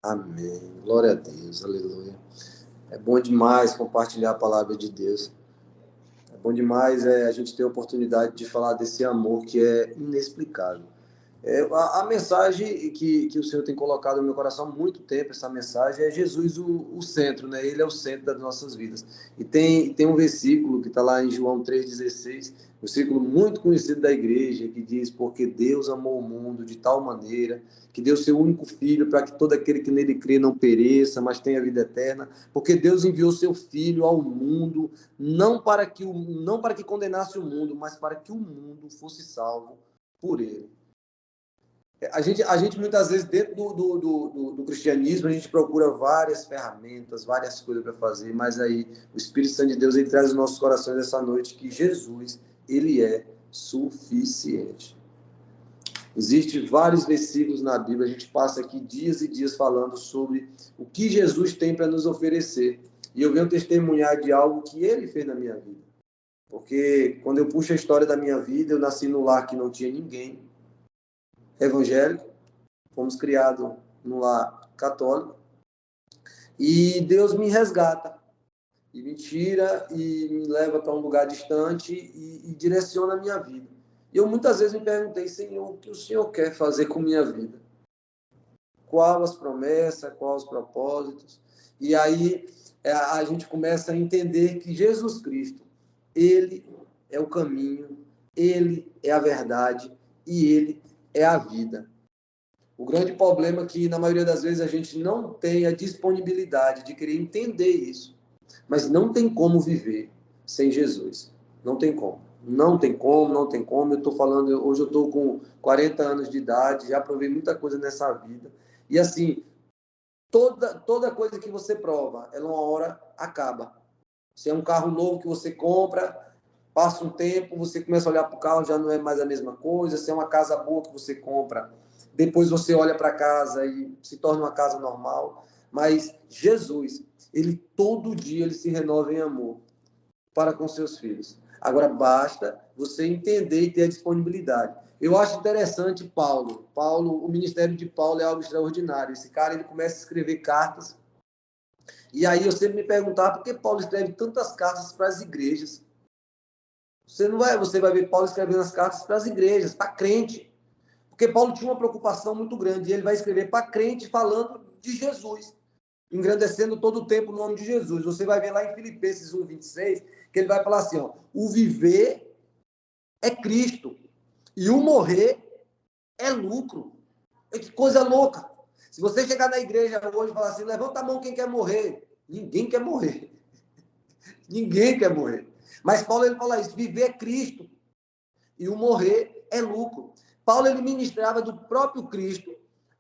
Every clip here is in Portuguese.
Amém. Glória a Deus. Aleluia. É bom demais compartilhar a palavra de Deus. É bom demais a gente ter a oportunidade de falar desse amor que é inexplicável. A mensagem que o Senhor tem colocado no meu coração há muito tempo, essa mensagem, é Jesus o centro, né? Ele é o centro das nossas vidas. E tem um versículo que está lá em João 3,16, um versículo muito conhecido da igreja, que diz: porque Deus amou o mundo de tal maneira que deu seu único filho para que todo aquele que nele crê não pereça, mas tenha vida eterna. Porque Deus enviou seu filho ao mundo, não para que condenasse o mundo, mas para que o mundo fosse salvo por ele. A gente muitas vezes, dentro do cristianismo, a gente procura várias ferramentas, várias coisas para fazer, mas aí o Espírito Santo de Deus, ele traz aos nossos corações essa noite que Jesus, ele é suficiente. Existem vários versículos na Bíblia, a gente passa aqui dias e dias falando sobre o que Jesus tem para nos oferecer. E eu venho testemunhar de algo que ele fez na minha vida. Porque quando eu puxo a história da minha vida, eu nasci num lar que não tinha ninguém evangélico, fomos criados num lar católico, e Deus me resgata, e me tira e me leva para um lugar distante e direciona a minha vida. E eu muitas vezes me perguntei: Senhor, o que o Senhor quer fazer com minha vida? Qual as promessas, quais os propósitos? E aí a gente começa a entender que Jesus Cristo, ele é o caminho, ele é a verdade e ele é a vida. O grande problema é que, na maioria das vezes, a gente não tem a disponibilidade de querer entender isso. Mas não tem como viver sem Jesus. Não tem como. Não tem como, não tem como. Eu estou falando, hoje eu estou com 40 anos de idade, já provei muita coisa nessa vida. E assim, toda coisa que você prova, ela uma hora acaba. Se é um carro novo que você compra, passa um tempo, você começa a olhar para o carro, já não é mais a mesma coisa. Se é uma casa boa que você compra, depois você olha para a casa e se torna uma casa normal. Mas Jesus, ele todo dia ele se renova em amor para com seus filhos. Agora basta você entender e ter a disponibilidade. Eu acho interessante Paulo, o ministério de Paulo é algo extraordinário. Esse cara, ele começa a escrever cartas. E aí eu sempre me perguntava por que Paulo escreve tantas cartas para as igrejas. Você vai ver Paulo escrevendo as cartas para as igrejas, para crente. Porque Paulo tinha uma preocupação muito grande. E ele vai escrever para crente falando de Jesus, engrandecendo todo o tempo o nome de Jesus. Você vai ver lá em Filipenses 1:26, que ele vai falar assim: ó, o viver é Cristo e o morrer é lucro. Que coisa louca. Se você chegar na igreja hoje e falar assim: levanta a mão quem quer morrer. Ninguém quer morrer. Ninguém quer morrer. Mas Paulo, ele fala isso: viver é Cristo e o morrer é lucro. Paulo, ele ministrava do próprio Cristo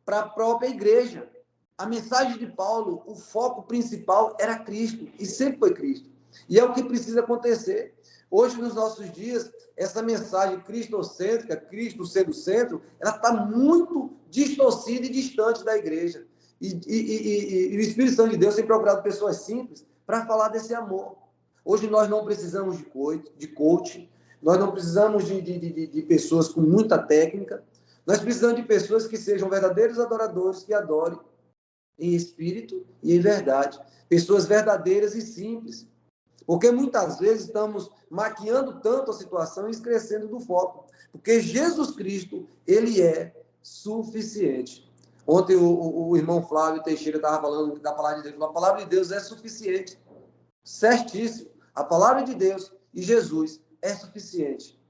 para a própria igreja. A mensagem de Paulo, o foco principal era Cristo, e sempre foi Cristo. E é o que precisa acontecer. Hoje, nos nossos dias, essa mensagem cristocêntrica, Cristo ser o centro, ela está muito distorcida e distante da igreja. E o Espírito Santo de Deus tem procurado pessoas simples para falar desse amor. Hoje nós não precisamos de coach, nós não precisamos de pessoas com muita técnica, nós precisamos de pessoas que sejam verdadeiros adoradores, que adorem em espírito e em verdade. Pessoas verdadeiras e simples. Porque muitas vezes estamos maquiando tanto a situação e esquecendo do foco. Porque Jesus Cristo, ele é suficiente. Ontem o irmão Flávio Teixeira estava falando da palavra de Deus. A palavra de Deus é suficiente. Certíssimo. A palavra de Deus e Jesus é suficiente.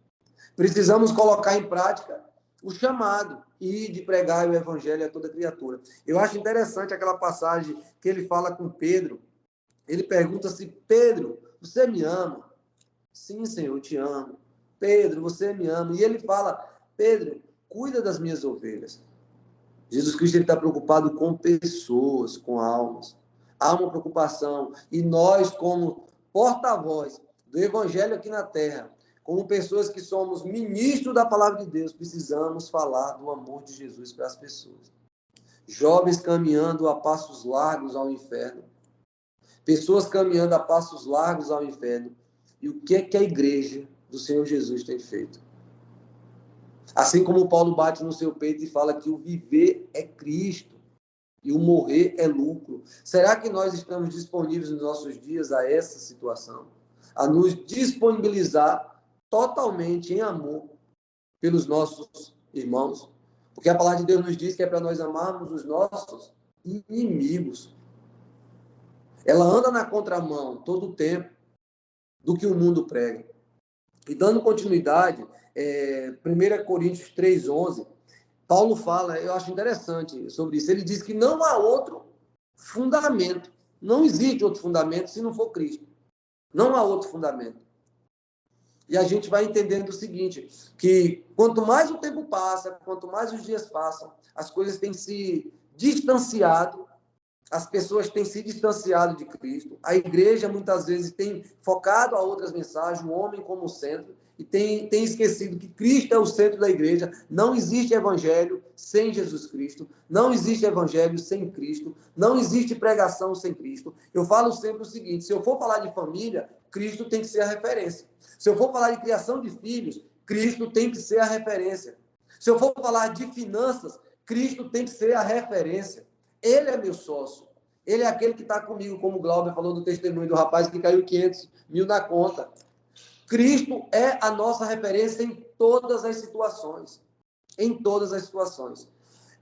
Precisamos colocar em prática o chamado e de pregar o evangelho a toda criatura. Eu acho interessante aquela passagem que ele fala com Pedro. Ele pergunta se: Pedro, você me ama? Sim, Senhor, eu te amo. Pedro, você me ama? E ele fala: Pedro, cuida das minhas ovelhas. Jesus Cristo está preocupado com pessoas, com almas. Há uma preocupação. E nós, como porta-voz do evangelho aqui na terra, como pessoas que somos ministros da palavra de Deus, precisamos falar do amor de Jesus para as pessoas. Jovens caminhando a passos largos ao inferno. Pessoas caminhando a passos largos ao inferno. E o que é que a igreja do Senhor Jesus tem feito? Assim como Paulo bate no seu peito e fala que o viver é Cristo e o morrer é lucro. Será que nós estamos disponíveis nos nossos dias a essa situação? A nos disponibilizar totalmente em amor pelos nossos irmãos? Porque a palavra de Deus nos diz que é para nós amarmos os nossos inimigos. Ela anda na contramão todo o tempo do que o mundo prega. E dando continuidade, 1 Coríntios 3,11, Paulo fala, eu acho interessante sobre isso, ele diz que não há outro fundamento, não existe outro fundamento se não for Cristo. Não há outro fundamento. E a gente vai entendendo o seguinte, que quanto mais o tempo passa, quanto mais os dias passam, as coisas têm se distanciado, as pessoas têm se distanciado de Cristo, a igreja muitas vezes tem focado a outras mensagens, o homem como centro, e tem esquecido que Cristo é o centro da igreja. Não existe evangelho sem Jesus Cristo, não existe evangelho sem Cristo, não existe pregação sem Cristo. Eu falo sempre o seguinte, se eu for falar de família, Cristo tem que ser a referência. Se eu for falar de criação de filhos, Cristo tem que ser a referência. Se eu for falar de finanças, Cristo tem que ser a referência. Ele é meu sócio. Ele é aquele que está comigo, como o Glauber falou do testemunho do rapaz que caiu 500 mil na conta. Cristo é a nossa referência em todas as situações. Em todas as situações.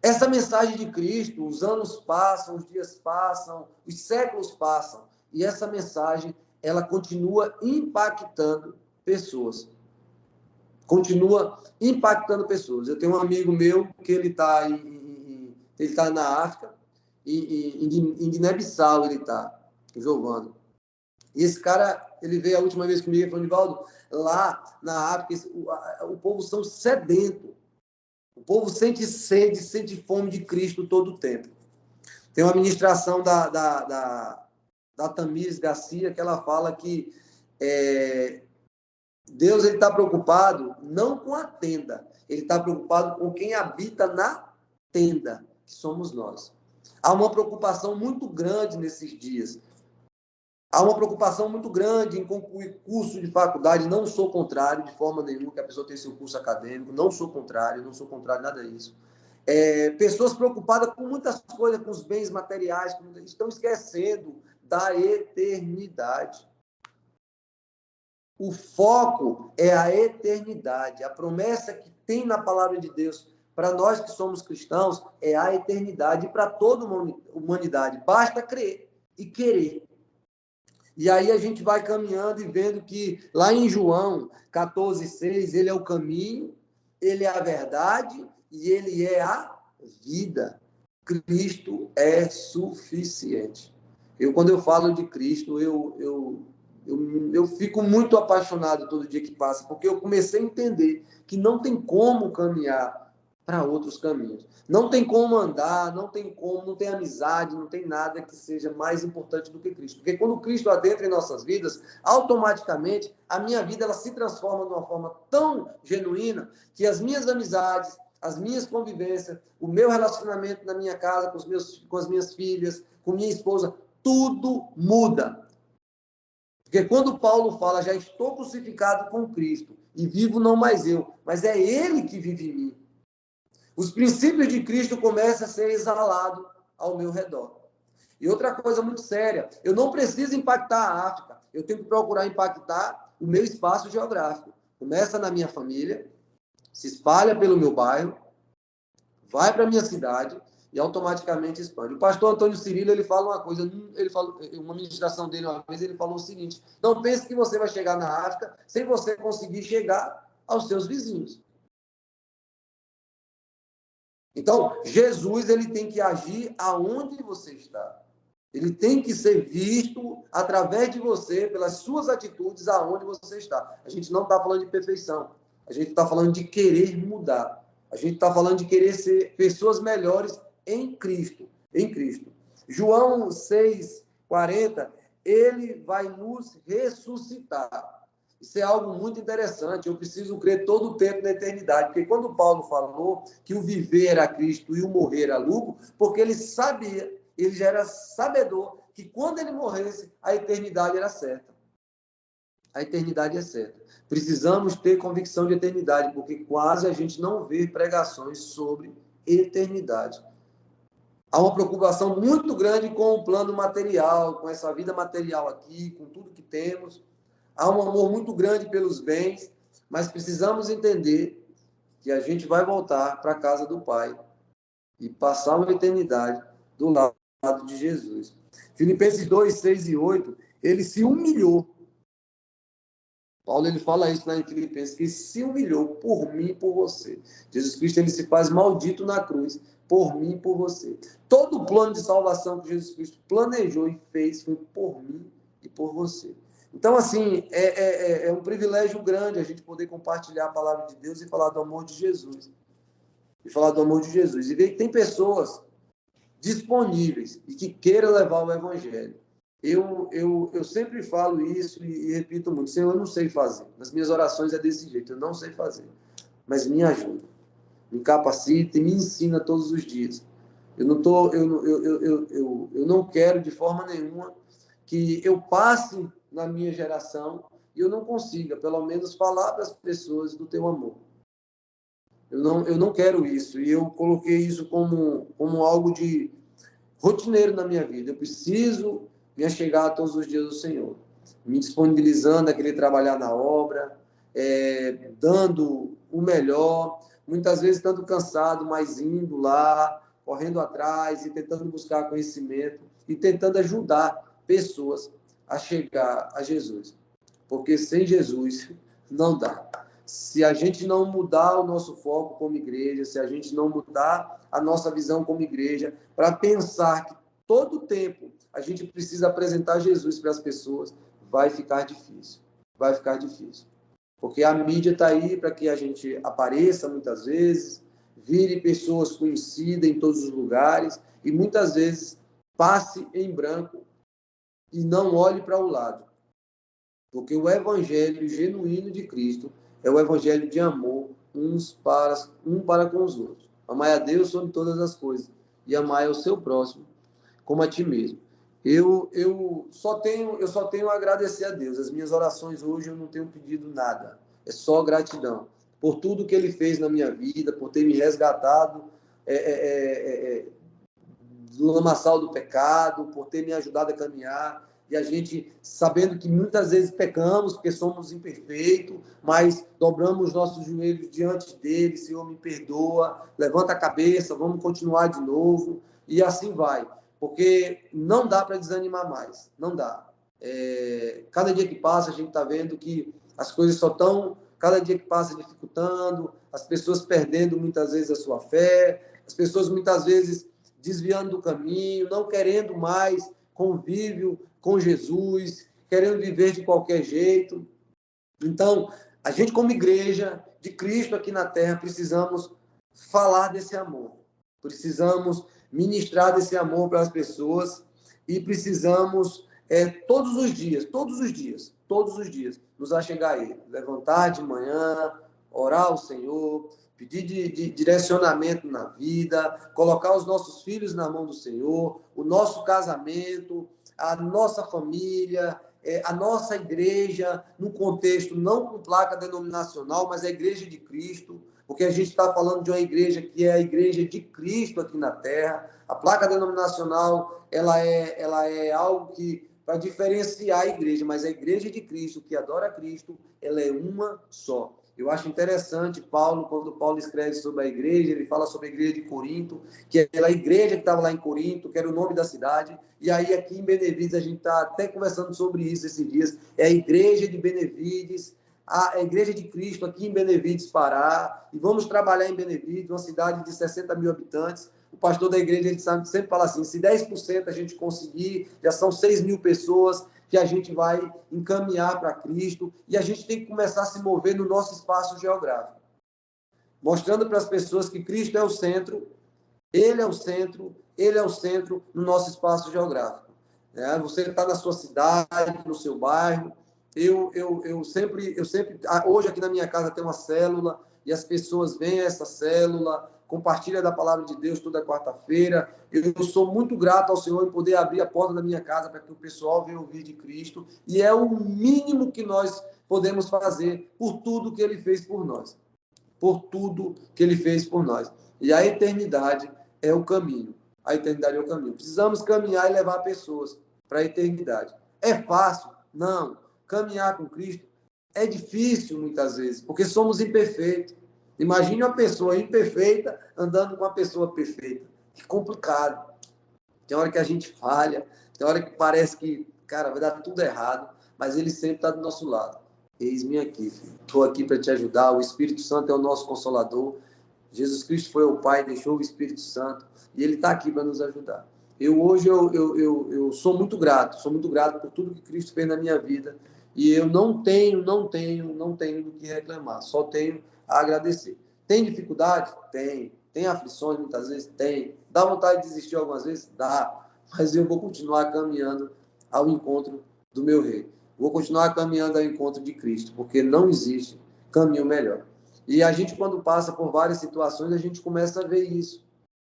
Essa mensagem de Cristo, os anos passam, os dias passam, os séculos passam, e essa mensagem, ela continua impactando pessoas. Continua impactando pessoas. Eu tenho um amigo meu que ele está na África, em Guiné-Bissau ele está, Giovano. E esse cara, ele veio a última vez comigo e falou, Nivaldo, lá na África, o povo são sedento. O povo sente sede, sente fome de Cristo todo o tempo. Tem uma ministração da Tamires Garcia que ela fala que Deus está preocupado não com a tenda, ele está preocupado com quem habita na tenda, que somos nós. Há uma preocupação muito grande nesses dias. Há uma preocupação muito grande em concluir curso de faculdade. Não sou contrário, de forma nenhuma, que a pessoa tenha seu curso acadêmico. Não sou contrário nada disso. Pessoas preocupadas com muitas coisas, com os bens materiais, estão esquecendo da eternidade. O foco é a eternidade. A promessa que tem na palavra de Deus para nós que somos cristãos é a eternidade para toda a humanidade. Basta crer e querer. E aí a gente vai caminhando e vendo que lá em João 14,6, ele é o caminho, ele é a verdade e ele é a vida. Cristo é suficiente. Quando eu falo de Cristo, eu fico muito apaixonado todo dia que passa, porque eu comecei a entender que não tem como caminhar para outros caminhos. Não tem como andar, não tem amizade, não tem nada que seja mais importante do que Cristo. Porque quando Cristo adentra em nossas vidas, automaticamente a minha vida ela se transforma de uma forma tão genuína que as minhas amizades, as minhas convivências, o meu relacionamento na minha casa com as minhas filhas, com minha esposa, tudo muda. Porque quando Paulo fala, já estou crucificado com Cristo e vivo não mais eu, mas é Ele que vive em mim. Os princípios de Cristo começam a ser exalados ao meu redor. E outra coisa muito séria, eu não preciso impactar a África, eu tenho que procurar impactar o meu espaço geográfico. Começa na minha família, se espalha pelo meu bairro, vai para a minha cidade e automaticamente expande. O pastor Antônio Cirilo, ele fala uma coisa, ele falou, uma ministração dele uma vez, ele falou o seguinte, não pense que você vai chegar na África sem você conseguir chegar aos seus vizinhos. Então, Jesus ele tem que agir aonde você está. Ele tem que ser visto através de você, pelas suas atitudes, aonde você está. A gente não está falando de perfeição. A gente está falando de querer mudar. A gente está falando de querer ser pessoas melhores em Cristo. Em Cristo. João 6,40, ele vai nos ressuscitar. Isso é algo muito interessante. Eu preciso crer todo o tempo na eternidade. Porque quando Paulo falou que o viver era Cristo e o morrer era lucro, porque ele sabia, ele já era sabedor, que quando ele morresse, a eternidade era certa. A eternidade é certa. Precisamos ter convicção de eternidade, porque quase a gente não vê pregações sobre eternidade. Há uma preocupação muito grande com o plano material, com essa vida material aqui, com tudo que temos. Há um amor muito grande pelos bens, mas precisamos entender que a gente vai voltar para a casa do Pai e passar uma eternidade do lado de Jesus. Filipenses 2, 6 e 8, ele se humilhou. Paulo ele fala isso lá em Filipenses, que se humilhou por mim e por você. Jesus Cristo ele se faz maldito na cruz por mim e por você. Todo o plano de salvação que Jesus Cristo planejou e fez foi por mim e por você. Então, assim, é um privilégio grande a gente poder compartilhar a palavra de Deus e falar do amor de Jesus. E falar do amor de Jesus. E ver que tem pessoas disponíveis e que queiram levar o evangelho. Eu sempre falo isso e repito muito. Senhor, eu não sei fazer. Nas minhas orações é desse jeito. Eu não sei fazer. Mas me ajuda. Me capacita e me ensina todos os dias. Eu não quero de forma nenhuma que eu passe na minha geração e eu não consiga, pelo menos, falar para as pessoas do teu amor. Eu não quero isso. E eu coloquei isso como algo de rotineiro na minha vida. Eu preciso me achegar todos os dias do Senhor, me disponibilizando a querer trabalhar na obra, dando o melhor, muitas vezes estando cansado, mas indo lá, correndo atrás e tentando buscar conhecimento e tentando ajudar pessoas a chegar a Jesus. Porque sem Jesus não dá. Se a gente não mudar o nosso foco como igreja, se a gente não mudar a nossa visão como igreja, para pensar que todo tempo a gente precisa apresentar Jesus para as pessoas, vai ficar difícil. Vai ficar difícil. Porque a mídia está aí para que a gente apareça muitas vezes, vire pessoas conhecidas em todos os lugares e muitas vezes passe em branco e não olhe para o lado. Porque o evangelho genuíno de Cristo é o evangelho de amor um para com os outros. Amar a Deus sobre todas as coisas e amar o seu próximo como a ti mesmo. Eu só tenho a agradecer a Deus. As minhas orações hoje eu não tenho pedido nada. É só gratidão por tudo que Ele fez na minha vida, por ter me resgatado do lamaçal do pecado, por ter me ajudado a caminhar. E a gente, sabendo que muitas vezes pecamos, porque somos imperfeitos, mas dobramos nossos joelhos diante dele, Senhor, me perdoa, levanta a cabeça, vamos continuar de novo, e assim vai. Porque não dá para desanimar mais, não dá. Cada dia que passa, a gente está vendo que as coisas só estão, cada dia que passa, dificultando, as pessoas perdendo muitas vezes a sua fé, as pessoas muitas vezes desviando do caminho, não querendo mais convívio com Jesus, querendo viver de qualquer jeito. Então, a gente como igreja de Cristo aqui na Terra, precisamos falar desse amor. Precisamos ministrar desse amor para as pessoas e precisamos, todos os dias, nos achegar a Ele. Levantar de manhã, orar ao Senhor, pedir de direcionamento na vida, colocar os nossos filhos na mão do Senhor, o nosso casamento, a nossa família, a nossa igreja, no contexto não com placa denominacional, mas a igreja de Cristo, porque a gente está falando de uma igreja que é a igreja de Cristo aqui na Terra. A placa denominacional, ela é algo que para diferenciar a igreja, mas a igreja de Cristo, que adora Cristo, ela é uma só. Eu acho interessante Paulo, quando Paulo escreve sobre a igreja, ele fala sobre a igreja de Corinto, que é aquela igreja que estava lá em Corinto, que era o nome da cidade, e aí aqui em Benevides, a gente está até conversando sobre isso esses dias, é a igreja de Benevides, a igreja de Cristo aqui em Benevides, Pará, e vamos trabalhar em Benevides, uma cidade de 60 mil habitantes. O pastor da igreja, ele sempre fala assim, se 10% a gente conseguir, já são 6 mil pessoas que a gente vai encaminhar para Cristo, e a gente tem que começar a se mover no nosso espaço geográfico, mostrando para as pessoas que Cristo é o centro, Ele é o centro no nosso espaço geográfico. Você está na sua cidade, no seu bairro. Eu sempre, hoje aqui na minha casa tem uma célula, e as pessoas vêm a essa célula, compartilha da palavra de Deus toda quarta-feira. Eu sou muito grato ao Senhor em poder abrir a porta da minha casa para que o pessoal venha ouvir de Cristo, e é o mínimo que nós podemos fazer por tudo que Ele fez por nós. Por tudo que Ele fez por nós. E a eternidade é o caminho. A eternidade é o caminho. Precisamos caminhar e levar pessoas para a eternidade. É fácil? Não. Caminhar com Cristo é difícil muitas vezes, porque somos imperfeitos. Imagine uma pessoa imperfeita andando com uma pessoa perfeita. Que complicado. Tem hora que a gente falha, tem hora que parece que, cara, vai dar tudo errado, mas ele sempre está do nosso lado. Eis-me aqui, filho. Estou aqui para te ajudar. O Espírito Santo é o nosso consolador. Jesus Cristo foi o Pai, deixou o Espírito Santo, e ele está aqui para nos ajudar. Hoje eu sou muito grato por tudo que Cristo fez na minha vida, e eu não tenho do que reclamar, só tenho a agradecer. Tem dificuldade? Tem. Tem aflições muitas vezes? Tem. Dá vontade de desistir algumas vezes? Dá. Mas eu vou continuar caminhando ao encontro do meu Rei. Vou continuar caminhando ao encontro de Cristo, porque não existe caminho melhor. E a gente, quando passa por várias situações, a gente começa a ver isso.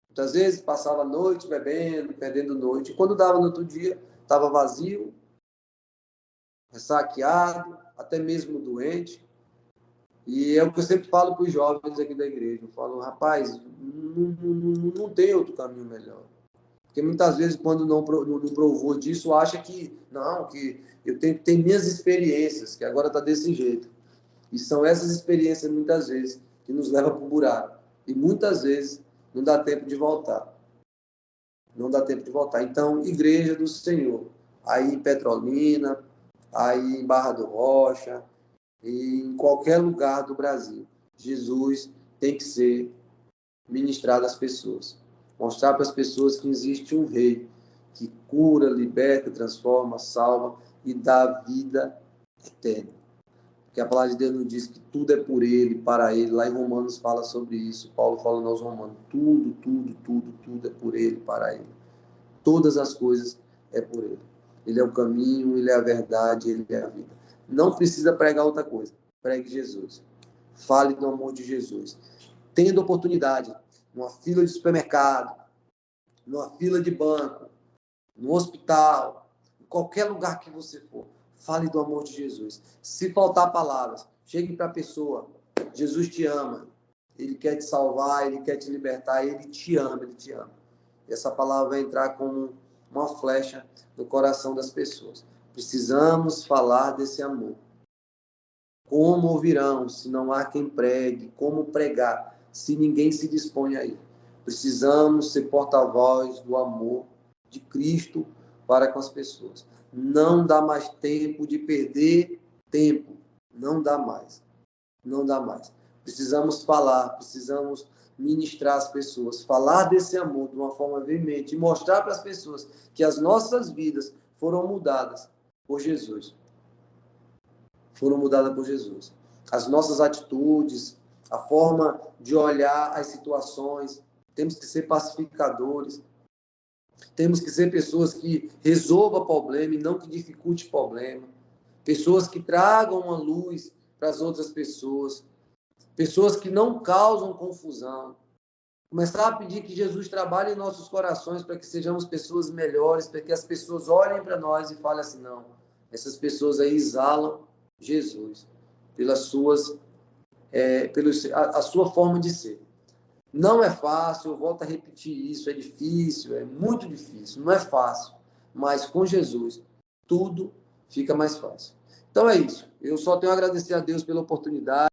Muitas vezes passava a noite bebendo, perdendo noite. E quando dava no outro dia, estava vazio, ressaqueado, até mesmo doente. E é o que eu sempre falo para os jovens aqui da igreja. Eu falo, rapaz, não tem outro caminho melhor. Porque muitas vezes, quando não provou disso, acha que, não, que eu tenho que ter minhas experiências, que agora está desse jeito. E são essas experiências, muitas vezes, que nos levam para o buraco. E muitas vezes não dá tempo de voltar. Não dá tempo de voltar. Então, Igreja do Senhor, aí em Petrolina, aí em Barra do Rocha, e em qualquer lugar do Brasil, Jesus tem que ser ministrado às pessoas. Mostrar para as pessoas que existe um rei que cura, liberta, transforma, salva e dá vida eterna. Porque a palavra de Deus nos diz que tudo é por ele, para ele. Lá em Romanos fala sobre isso. Paulo fala nos Romanos. Tudo é por ele, para ele. Todas as coisas é por ele. Ele é o caminho, ele é a verdade, ele é a vida. Não precisa pregar outra coisa. Pregue Jesus. Fale do amor de Jesus. Tendo oportunidade, numa fila de supermercado, numa fila de banco, no hospital, em qualquer lugar que você for, fale do amor de Jesus. Se faltar palavras, chegue para a pessoa. Jesus te ama. Ele quer te salvar, ele quer te libertar, ele te ama, ele te ama. E essa palavra vai entrar como uma flecha no coração das pessoas. Precisamos falar desse amor. Como ouvirão se não há quem pregue? Como pregar se ninguém se dispõe a ir? Precisamos ser porta-voz do amor de Cristo para com as pessoas. Não dá mais tempo de perder tempo. Não dá mais. Não dá mais. Precisamos falar, precisamos ministrar as pessoas, falar desse amor de uma forma veemente e mostrar para as pessoas que as nossas vidas foram mudadas por Jesus. Foram mudadas por Jesus. As nossas atitudes, a forma de olhar as situações, temos que ser pacificadores, temos que ser pessoas que resolvam problema e não que dificulte problema, pessoas que tragam uma luz para as outras pessoas, pessoas que não causam confusão. Começar a pedir que Jesus trabalhe em nossos corações para que sejamos pessoas melhores, para que as pessoas olhem para nós e falem assim, não, essas pessoas aí exalam Jesus, pelas suas, a sua forma de ser. Não é fácil, eu volto a repetir isso, é difícil, é muito difícil, não é fácil, mas com Jesus tudo fica mais fácil. Então é isso, eu só tenho a agradecer a Deus pela oportunidade.